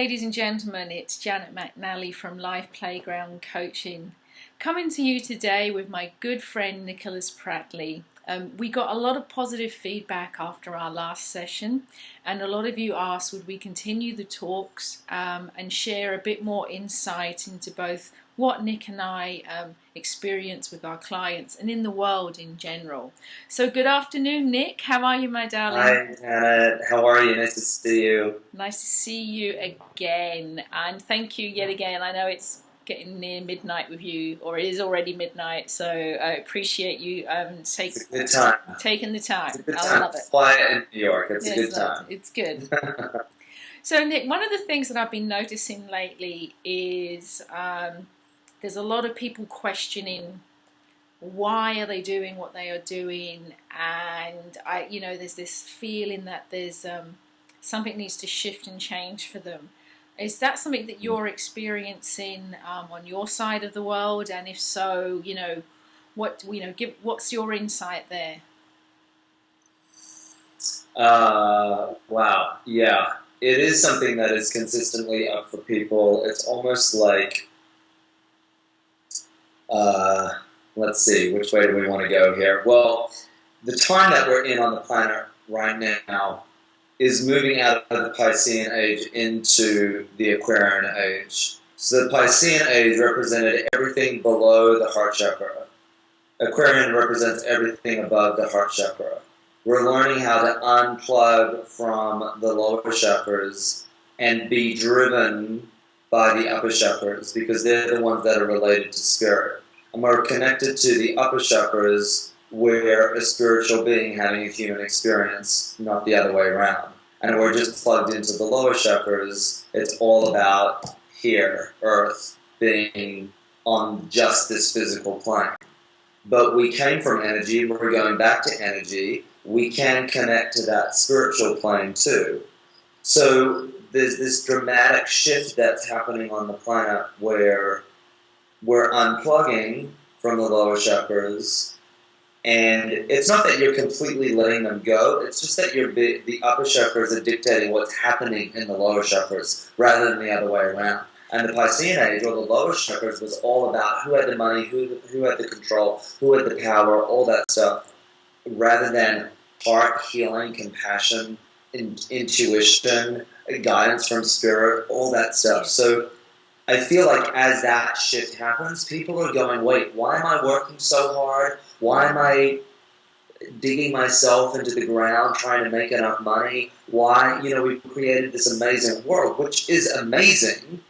ladies and gentlemen, it's Janet McNally from Life Playground Coaching, coming to you today with my good friend Nicholas Pratley. We got a lot of positive feedback after our last session, and a lot of you asked would we continue the talks and share a bit more insight into both what Nick and I experience with our clients and in the world in general. So good afternoon, Nick. How are you, my darling? Hi, Janet. How are you? Nice to see you. Nice to see you again, and thank you yet again. I know it's getting near midnight with you, or it is already midnight, so I appreciate you It's a good time. taking the time. It's a good I time. love it. Quiet in New York. It's a Yes, good time. it's good. So, Nick, one of the things that I've been noticing lately is there's a lot of people questioning why are they doing what they are doing, and there's this feeling that there's something needs to shift and change for them. Is that something that you're experiencing on your side of the world? And if so, what's your insight there? Wow. Yeah. It is something that is consistently up for people. It's almost like, let's see, which way do we want to go here? Well, the time that we're in on the planet right now is moving out of the Piscean age into the Aquarian age. So the Piscean age represented everything below the heart chakra. Aquarian represents everything above the heart chakra. We're learning how to unplug from the lower chakras and be driven by the upper chakras because they're the ones that are related to spirit. And we're connected to the upper chakras. We're a spiritual being having a human experience, not the other way around. And we're just plugged into the lower chakras. It's all about here, Earth, being on just this physical plane. But we came from energy, and we're going back to energy. We can connect to that spiritual plane too. So there's this dramatic shift that's happening on the planet where we're unplugging from the lower chakras. And it's not that you're completely letting them go, it's just that the upper chakras are dictating what's happening in the lower chakras rather than the other way around. And the Piscean age, or the lower chakras, was all about who had the money, who had the control, who had the power, all that stuff, rather than heart, healing, compassion, intuition, guidance from spirit, all that stuff. So I feel like as that shift happens, people are going, wait, why am I working so hard? Why am I digging myself into the ground trying to make enough money? Why, we've created this amazing world, which is amazing,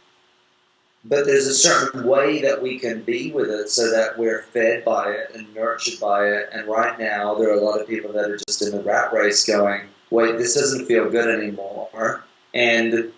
but there's a certain way that we can be with it so that we're fed by it and nurtured by it. And right now, there are a lot of people that are just in the rat race going, wait, this doesn't feel good anymore. And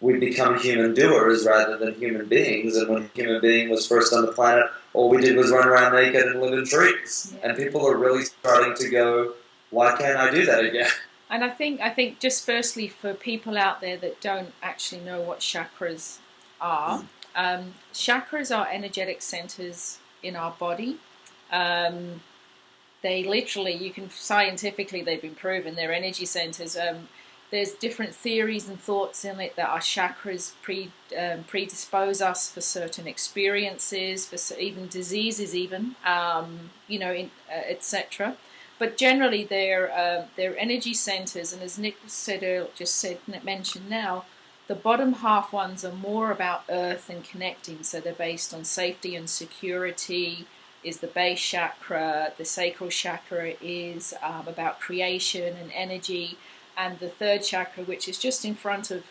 we become human doers rather than human beings. And when a human being was first on the planet, all we did was run around naked and live in trees. And people are really starting to go, why can't I do that again? And I think just firstly for people out there that don't actually know what chakras are, chakras are energetic centers in our body. They literally, scientifically they've been proven, they're energy centers. There's different theories and thoughts in it that our chakras predispose us for certain experiences, for even diseases, etc. But generally, they're energy centers, and as Nick mentioned now, the bottom half ones are more about earth and connecting. So they're based on safety and security. Is the base chakra. The sacral chakra is about creation and energy. And the third chakra, which is just in front of,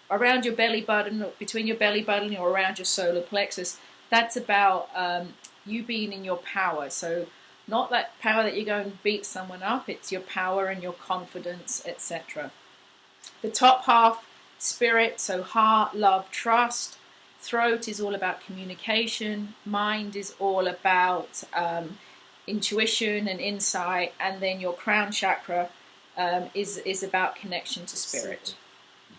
around your belly button, or between your belly button or around your solar plexus, that's about you being in your power. So not that power that you go and beat someone up, it's your power and your confidence, etc. The top half, spirit, so heart, love, trust. Throat is all about communication. Mind is all about intuition and insight. And then your crown chakra is about connection to spirit.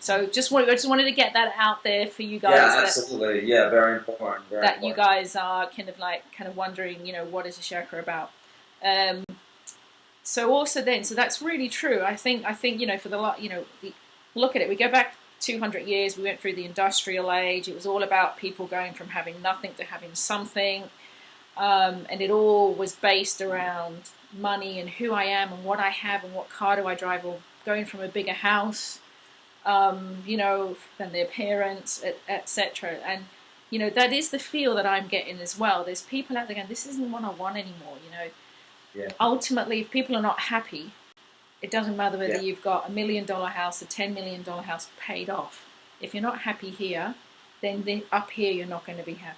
So I just wanted to get that out there for you guys. Yeah, absolutely. Very important. You guys are kind of wondering, what is a chakra about? So that's really true. I think for the look at it. We go back 200 years, we went through the industrial age. It was all about people going from having nothing to having something. And it all was based around money and who I am and what I have and what car do I drive, or going from a bigger house, you know, than their parents, etc. And, you know, that is the feel that I'm getting as well. There's people out there going, this isn't what I want anymore, you know. Yeah. Ultimately, if people are not happy, it doesn't matter whether Yeah. you've got $1 million house, a $10 million house paid off. If you're not happy here, then up here you're not going to be happy.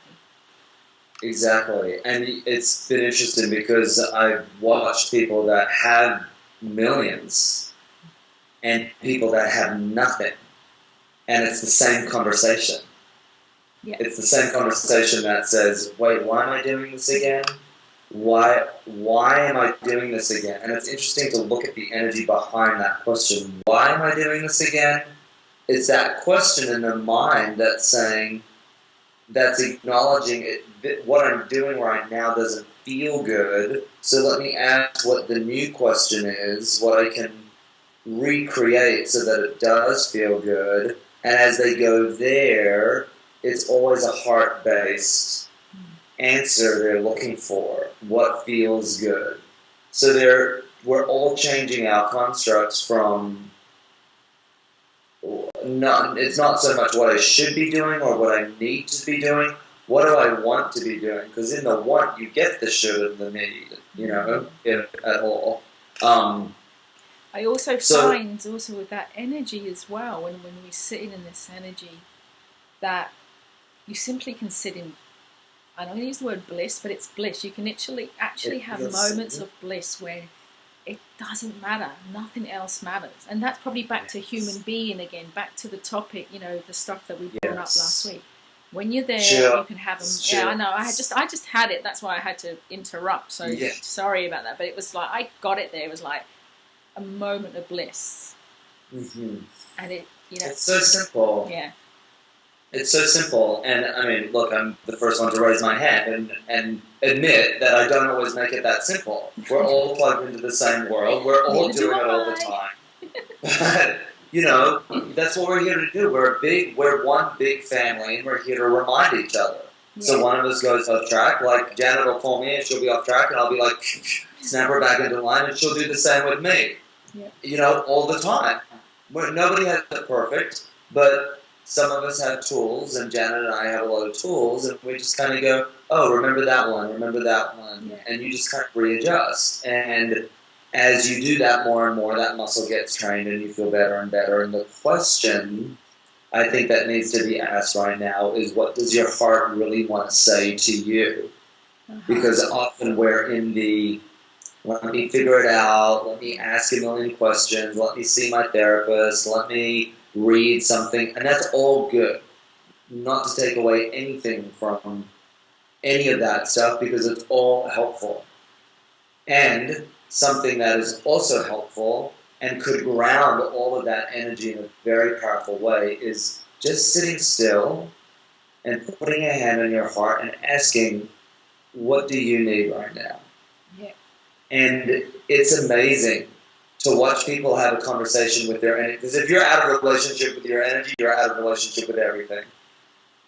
Exactly. And it's been interesting because I've watched people that have millions and people that have nothing. And it's the same conversation. Yeah. It's the same conversation that says, wait, why am I doing this again? Why am I doing this again? And it's interesting to look at the energy behind that question. Why am I doing this again? It's that question in the mind that's saying, that's acknowledging it, that what I'm doing right now doesn't feel good. So let me ask what the new question is, what I can recreate so that it does feel good. And as they go there, it's always a heart-based answer they're looking for. What feels good? So we're all changing our constructs from it's not so much what I should be doing or what I need to be doing. What do I want to be doing? Because in the want, you get the should and the need, you know, if at all. I also find also with that energy as well, when we sit in this energy, that you simply can sit in, I don't want to use the word bliss, but it's bliss. You can actually have moments of bliss where it doesn't matter. Nothing else matters. And that's probably back to human being again, back to the topic, you know, the stuff that we brought up last week. When you're there, you can have them. Sure. Yeah, I know. I just had it. That's why I had to interrupt. So sorry about that. But it was like, I got it there. It was like a moment of bliss. Mm-hmm. And it, you know. It's so simple. Yeah. It's so simple, and I mean, look, I'm the first one to raise my hand and admit that I don't always make it that simple. We're all plugged into the same world. We're all doing it all the time. But, you know, that's what we're here to do. We're one big family, and we're here to remind each other. Yeah. So one of us goes off track, like Janet will call me, and she'll be off track, and I'll be like, snap her back into line, and she'll do the same with me. Yeah. You know, all the time. Nobody has it perfect, but some of us have tools, and Janet and I have a lot of tools, and we just kind of go, oh, remember that one, and you just kind of readjust. And as you do that more and more, that muscle gets trained, and you feel better and better. And the question I think that needs to be asked right now is, what does your heart really want to say to you? Because often we're in the, let me figure it out, let me ask a million questions, let me see my therapist, let me read something, and that's all good. Not to take away anything from any of that stuff, because it's all helpful. And something that is also helpful and could ground all of that energy in a very powerful way is just sitting still and putting a hand on your heart and asking, what do you need right now? Yeah. And it's amazing to watch people have a conversation with their energy. Because if you're out of relationship with your energy, you're out of relationship with everything.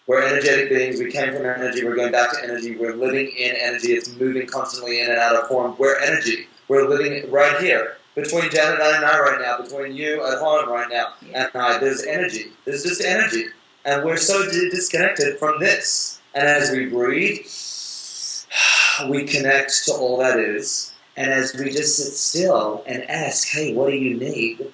We're energetic beings. We came from energy. We're going back to energy. We're living in energy. It's moving constantly in and out of form. We're energy. We're living right here. Between Janet and I right now, between you at home right now and I, there's energy. There's just energy. And we're so disconnected from this. And as we breathe, we connect to all that is. And as we just sit still and ask, hey, what do you need?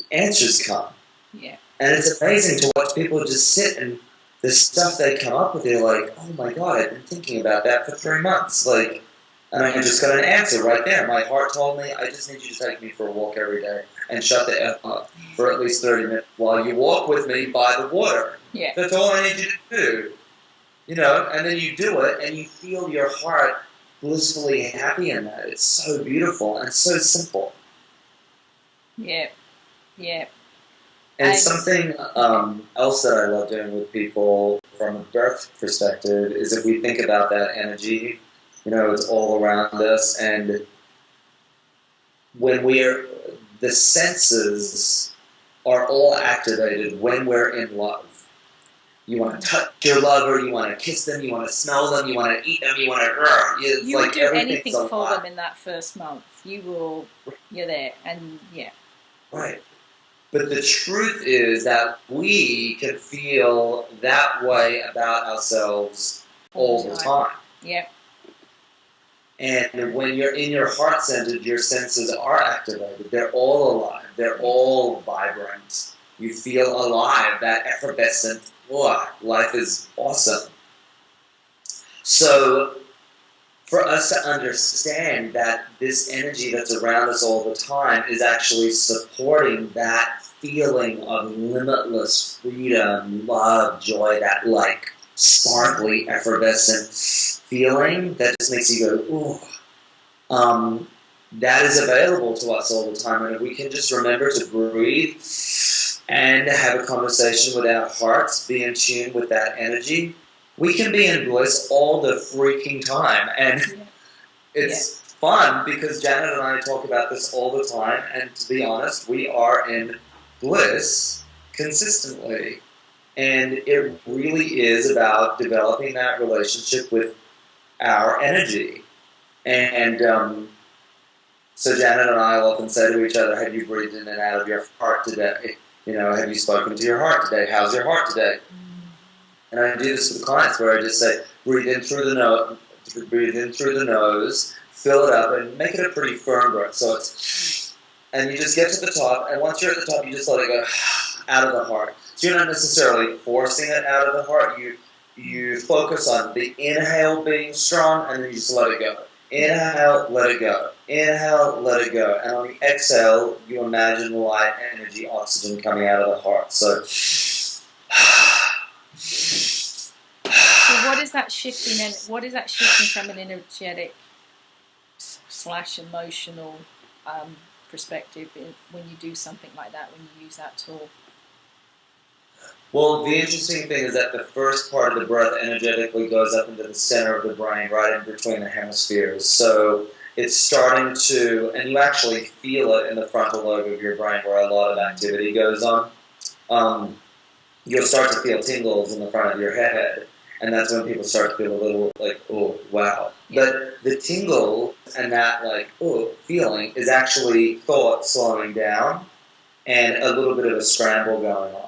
Answers come. Yeah. And it's amazing to watch people just sit and the stuff they come up with, they're like, oh my God, I've been thinking about that for 3 months. Like, and I just got an answer right there. My heart told me, I just need you to take me for a walk every day and shut the F up for at least 30 minutes while you walk with me by the water. Yeah. That's all I need you to do. You know, and then you do it and you feel your heart blissfully happy in that. It's so beautiful and so simple. Yeah, yeah. And something else that I love doing with people from a birth perspective is if we think about that energy, you know, it's all around us, and when we're, the senses are all activated when we're in love. You want to touch your lover, you want to kiss them, you want to smell them, you want to eat them, you want to... It's You like would do anything for them in that first month. You're there, and yeah. Right. But the truth is that we can feel that way about ourselves all the time. Yeah. And when you're in your heart-centered, your senses are activated. They're all alive. They're all vibrant. You feel alive, that effervescent, life is awesome. So for us to understand that this energy that's around us all the time is actually supporting that feeling of limitless freedom, love, joy, that like sparkly, effervescent feeling that just makes you go, ooh. That is available to us all the time. And if we can just remember to breathe and have a conversation with our hearts, be in tune with that energy, we can be in bliss all the freaking time. And it's fun because Janet and I talk about this all the time. And to be honest, we are in bliss consistently. And it really is about developing that relationship with our energy. And so Janet and I will often say to each other, have you breathed in and out of your heart today? Have you spoken to your heart today? How's your heart today? And I do this with clients where I just say, breathe in through the nose, fill it up, and make it a pretty firm breath. So it's, and you just get to the top, and once you're at the top, you just let it go out of the heart. So you're not necessarily forcing it out of the heart. You focus on the inhale being strong, and then you just let it go. Inhale, let it go. Inhale, let it go. And on the exhale, you imagine light, energy, oxygen coming out of the heart. So what is that shifting? And what is that shifting from an energetic / emotional perspective when you do something like that? When you use that tool? Well, the interesting thing is that the first part of the breath energetically goes up into the center of the brain, right in between the hemispheres. So it's starting to, and you actually feel it in the frontal lobe of your brain where a lot of activity goes on. You'll start to feel tingles in the front of your head, and that's when people start to feel a little like, oh, wow. But the tingle and that like, oh, feeling is actually thought slowing down and a little bit of a scramble going on.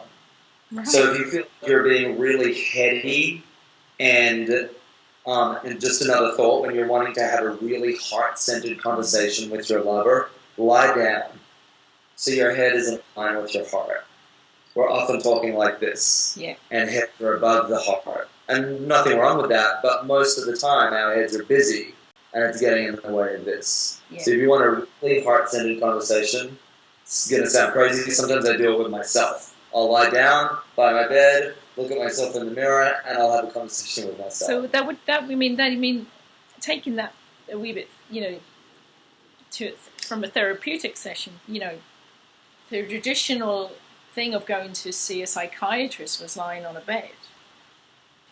Right. So if you feel like you're being really heady and just another thought, when you're wanting to have a really heart-centered conversation with your lover, lie down so your head is in line with your heart. We're often talking like this, and heads are above the heart. And nothing wrong with that, but most of the time our heads are busy, and it's getting in the way of this. So if you want a really heart-centered conversation, it's going to sound crazy. Sometimes I do it with myself. I'll lie down by my bed, look at myself in the mirror, and I'll have a conversation with myself. So that mean taking that a wee bit, from a therapeutic session, the traditional thing of going to see a psychiatrist was lying on a bed.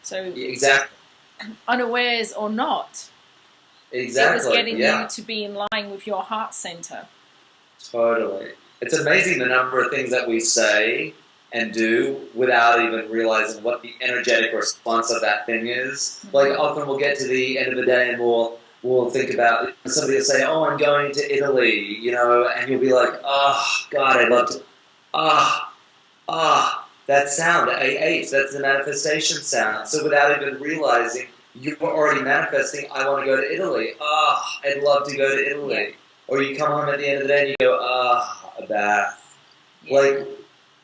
So exactly, unawares or not, exactly, it was getting you to be in line with your heart center. Totally, it's amazing the number of things that we say and do without even realizing what the energetic response of that thing is. Mm-hmm. Like often we'll get to the end of the day and we'll think about, somebody will say, oh, I'm going to Italy, and you'll be like, oh, God, I'd love to, that sound, AH, that's the manifestation sound. So without even realizing, you're already manifesting, I want to go to Italy. I'd love to go to Italy. Yeah. Or you come home at the end of the day and you go, a bath. Yeah. Like,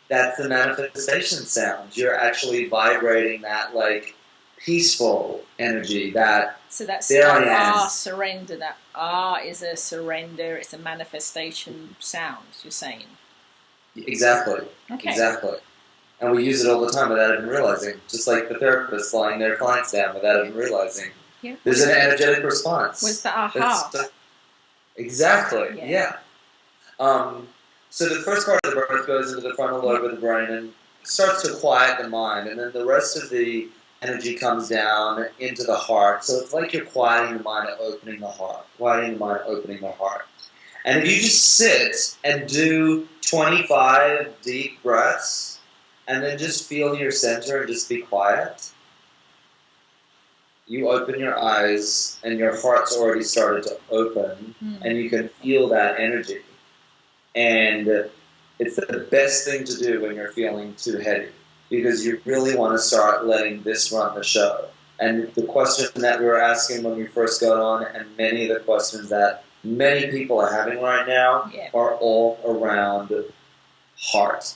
that's the manifestation sound. You're actually vibrating that, like, peaceful energy that... So that's surrender. That is a surrender. It's a manifestation sound, you're saying. Exactly. Okay. Exactly. And we use it all the time without even realizing. Just like the therapist lying their clients down without even realizing. Yeah. There's an energetic response. What's the aha? Exactly. Yeah. So the first part of the breath goes into the frontal lobe of the brain and starts to quiet the mind, and then the rest of the energy comes down into the heart. So it's like you're quieting the mind and opening the heart, quieting the mind, opening the heart. And if you just sit and do 25 deep breaths and then just feel your center and just be quiet, you open your eyes and your heart's already started to open and you can feel that energy. And it's the best thing to do when you're feeling too heady, because you really want to start letting this run the show. And the question that we were asking when we first got on, and many of the questions that many people are having right now, are all around heart.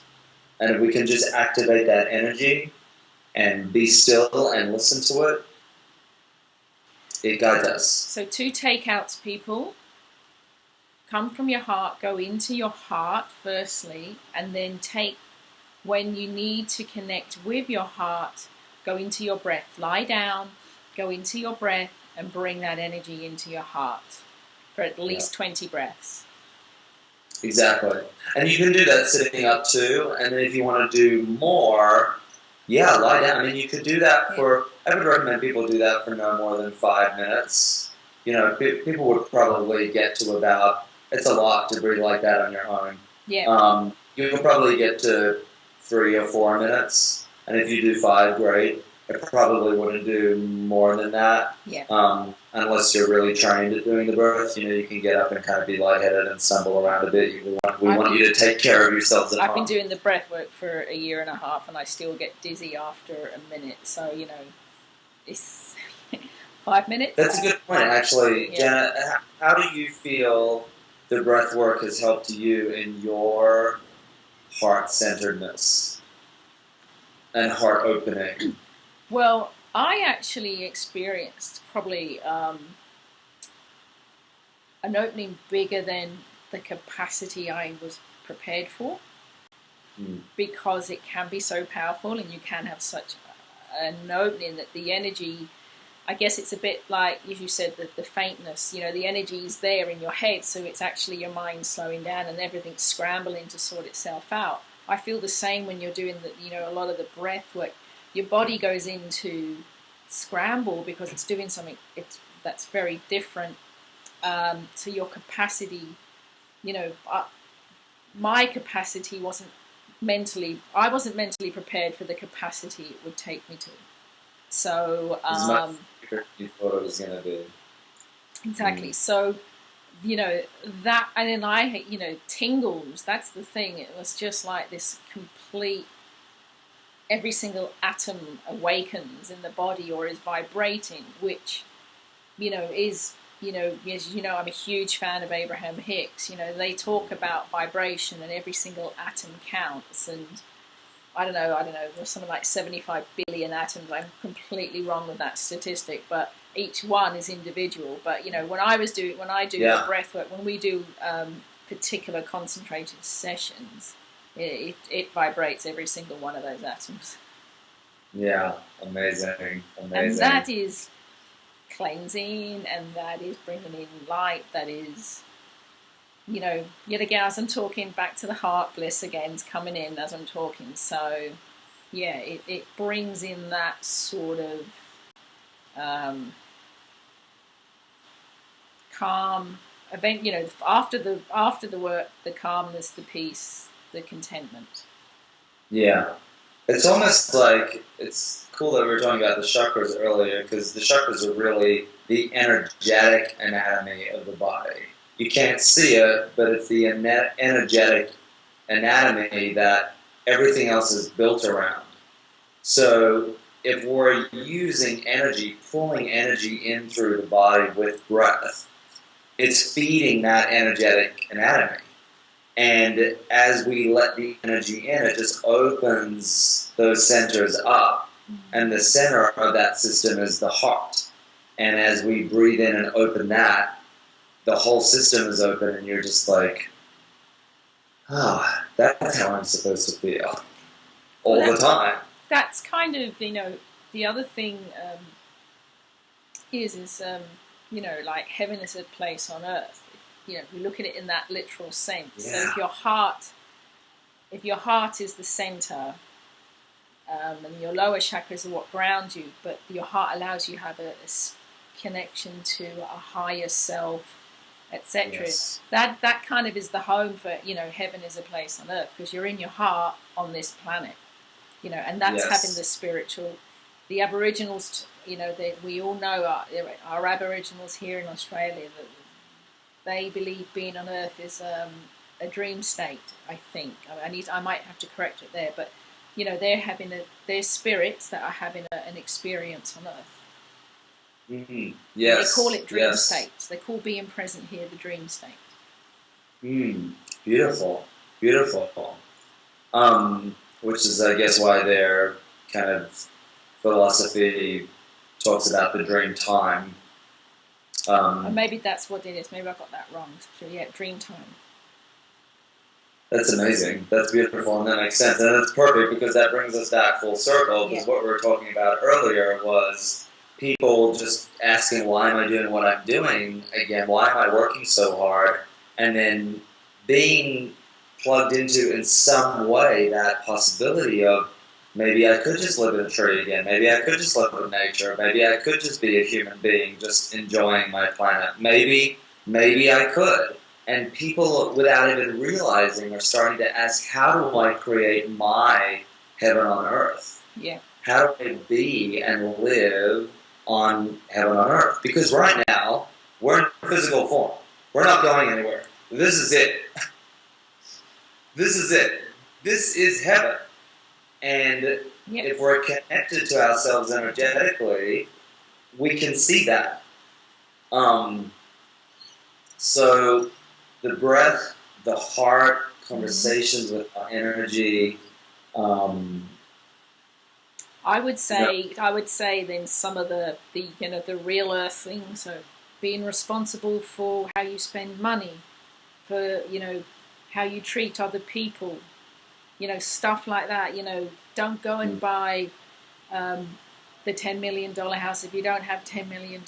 And if we can just activate that energy and be still and listen to it, it guides us. So 2 takeouts, people. Come from your heart, go into your heart firstly, and then take, when you need to connect with your heart, go into your breath. Lie down, go into your breath, and bring that energy into your heart for at least 20 breaths. Exactly. And you can do that sitting up too, and then if you want to do more, lie down. I mean, you could do that for, I would recommend people do that for no more than 5 minutes. You know, people would probably get to about, it's a lot to breathe like that on your own. You'll probably get to 3 or 4 minutes, and if you do 5, great. I probably wouldn't do more than that, unless you're really trained at doing the breath. You know, you can get up and kind of be lightheaded and stumble around a bit. We want you to take care of yourselves at home. I've been doing the breath work for 1.5 years, and I still get dizzy after a minute. So, you know, it's 5 minutes. That's a good point, actually. Janet, how do you feel the breath work has helped you in your heart-centeredness and heart opening? Well, I actually experienced probably an opening bigger than the capacity I was prepared for, because it can be so powerful, and you can have such an opening that the energy, I guess it's a bit like, as you said, the faintness, you know, the energy is there in your head, so it's actually your mind slowing down and everything's scrambling to sort itself out. I feel the same when you're doing a lot of the breath work. Your body goes into scramble because it's doing something that's very different to your capacity. You know, my capacity I wasn't mentally prepared for the capacity it would take me to. So as much as you thought it was going to be. Exactly. So, you know, that, and then tingles, that's the thing. It was just like this complete, every single atom awakens in the body or is vibrating, which, is, as you know, I'm a huge fan of Abraham Hicks. You know, they talk about vibration and every single atom counts, and I don't know, there's something like 75 billion atoms. I'm completely wrong with that statistic, but each one is individual. But, you know, when I do the breath work, when we do particular concentrated sessions, it vibrates every single one of those atoms. Yeah, amazing. And that is cleansing, and that is bringing in light, that is, yet again, as I'm talking, back to the heart bliss again, is coming in as I'm talking. So, yeah, it brings in that sort of calm event, after the work, the calmness, the peace, the contentment. Yeah. It's almost like, it's cool that we were talking about the chakras earlier, because the chakras are really the energetic anatomy of the body. You can't see it, but it's the energetic anatomy that everything else is built around. So if we're using energy, pulling energy in through the body with breath, it's feeding that energetic anatomy. And as we let the energy in, it just opens those centers up. And the center of that system is the heart. And as we breathe in and open that, the whole system is open, and you're just like, that's how I'm supposed to feel all the time. That's kind of, the other thing is like heaven is a place on earth. We look at it in that literal sense. Yeah. So if your heart is the center, and your lower chakras are what ground you, but your heart allows you to have a connection to a higher self, etc. Yes. That kind of is the home for, heaven is a place on earth, because you're in your heart on this planet, and that's having the spiritual. The Aboriginals, we all know our Aboriginals here in Australia, that they believe being on earth is a dream state. I think I might have to correct it there, but they're spirits that are having an experience on earth. Mm-hmm. Yes. They call it dream states. They call being present here the dream state. Beautiful. Beautiful. Which is, I guess, why their kind of philosophy talks about the dream time. Maybe that's what it is. Maybe I got that wrong. So, yeah, dream time. That's amazing. That's beautiful, and that makes sense. And it's perfect, because that brings us back full circle, because what we were talking about earlier was people just asking, why am I doing what I'm doing again? Why am I working so hard? And then being plugged into, in some way, that possibility of, maybe I could just live in a tree again. Maybe I could just live in nature. Maybe I could just be a human being, just enjoying my planet. Maybe I could. And people, without even realizing, are starting to ask, how do I create my heaven on earth? Yeah. How do I be and live on heaven on earth? Because right now, we're in physical form. We're not going anywhere. This is it. This is it. This is heaven. And if we're connected to ourselves energetically, we can see that. So the breath, the heart, conversations with our energy. I would say then some of the real earth things. So being responsible for how you spend money, for how you treat other people, stuff like that. Don't go and buy the $10 million house if you don't have $10 million.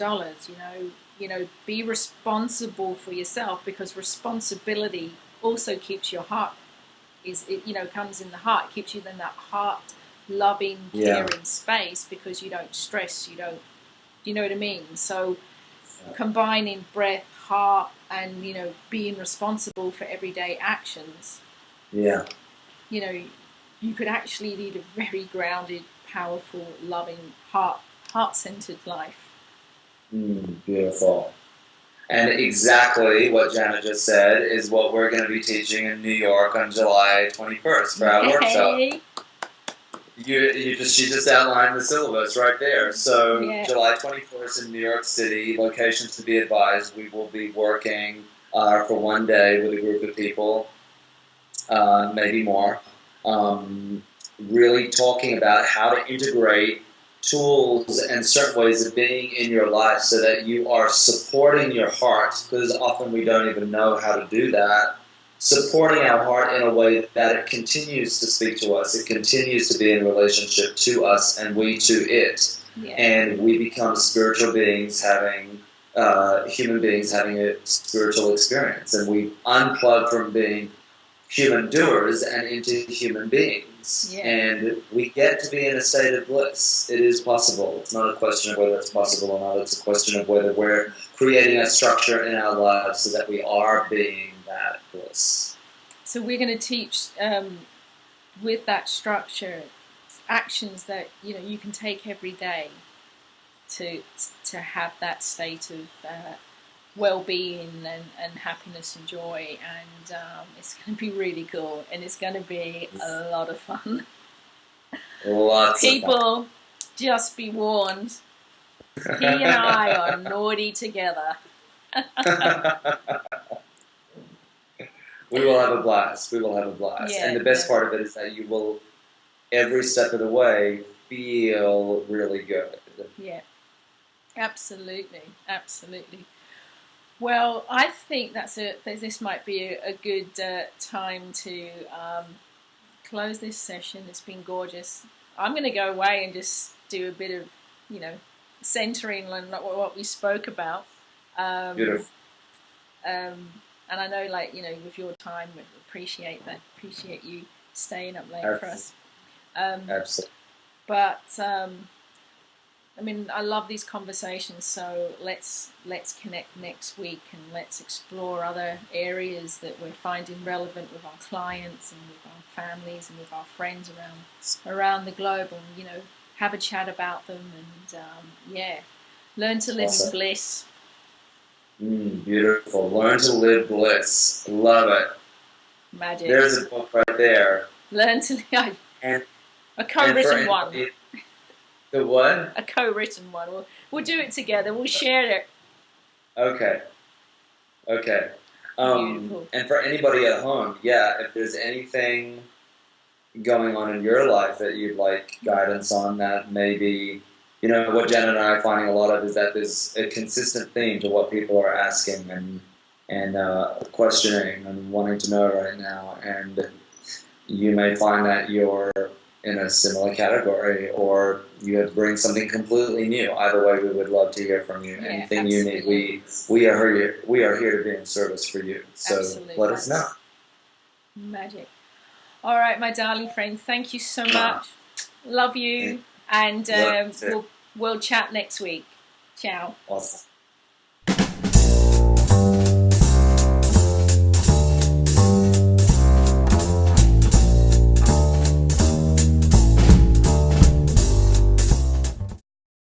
Be responsible for yourself, because responsibility also keeps your heart. Comes in the heart. It keeps you in that heart loving, caring space, because you don't stress. You don't. Do you know what I mean? So combining breath, heart, and being responsible for everyday actions. Yeah. You could actually lead a very grounded, powerful, loving, heart-centered life. Beautiful. And exactly what Jana just said is what we're going to be teaching in New York on July 21st for our workshop. She just outlined the syllabus right there. So July 21st in New York City, locations to be advised. We will be working for one day with a group of people, maybe more, really talking about how to integrate tools and certain ways of being in your life so that you are supporting your heart, because often we don't even know how to do that. Supporting our heart in a way that it continues to speak to us, it continues to be in relationship to us and we to it. And we become spiritual beings having, human beings having a spiritual experience. And we unplug from being human doers and into human beings. And we get to be in a state of bliss. It is possible. It's not a question of whether it's possible or not. It's a question of whether we're creating a structure in our lives so that we are being that bliss. So we're going to teach with that structure actions that you can take every day to have that state of well-being and happiness and joy, and it's going to be really cool, and it's going to be a lot of fun. Lots People, of fun. Just be warned. He and I are naughty together. We will have a blast. We will have a blast. And the best part of it is that you will, every step of the way, feel really good. Yeah, absolutely. Absolutely. Well, I think this might be a good time to close this session. It's been gorgeous. I'm going to go away and just do a bit of, centering on what we spoke about. Beautiful. And I know, with your time, we appreciate that. Appreciate you staying up late for us. Absolutely. But I mean, I love these conversations, so let's connect next week and let's explore other areas that we're finding relevant with our clients and with our families and with our friends around the globe, and have a chat about them, and yeah, learn to live in bliss. Beautiful. Learn to live bliss. Love it. Magic. There's a book right there. Learn to live. And a co-written one. The what? A co-written one. We'll do it together. We'll share it. Okay. Beautiful. And for anybody at home, yeah, if there's anything going on in your life that you'd like guidance on, that maybe, what Jen and I are finding a lot of is that there's a consistent theme to what people are asking and questioning and wanting to know right now, and you may find that you're in a similar category, or you bring something completely new. Either way, we would love to hear from you. Yeah, anything absolutely. you need, we are here to be in service for you. So absolutely. Let us know. Magic. All right, my darling friend, thank you so much. Love you, and we'll chat next week. Ciao. Awesome.